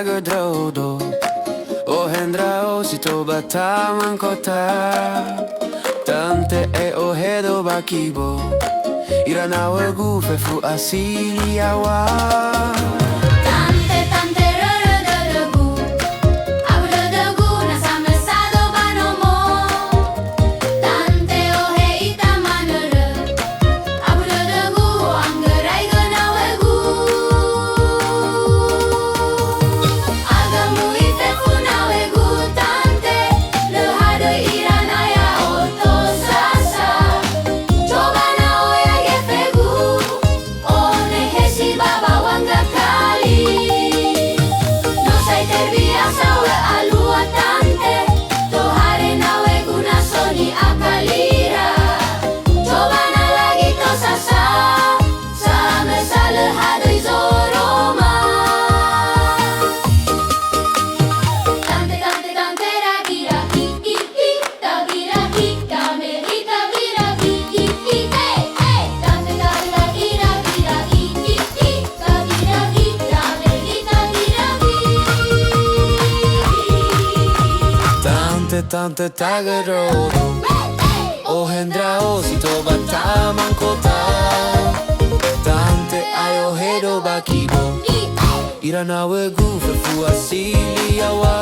tagadrodo O hendra o sito bataman kota Tante e o hedo bakibo Iranawe gufe fu asili awa Tante tante rurururgu Aburururgu nasamesado banomo Tante ohe itamanuru Aburururgu anggerai genawegu Agamu ifefu nawegu tante Lehade iranaya oto sasa Coba na oya gefegu One hesi baba wangga kali No sai terbiasa we alua tante Tohare nawe guna soni akalira Coba na lagi to sasa Same sale hadoi zoroma Tante tante tante ragira hi hi hi Tagira hi kame hi tagira hi hi hi Hey hey Tante tante tagira gira hi hi hi Tagira hi kame hi tagira hi Tante tante tagadrodo O hendra o sito bataman kota Tante ai o hedo bakibo Iranawe gufe fu asili awa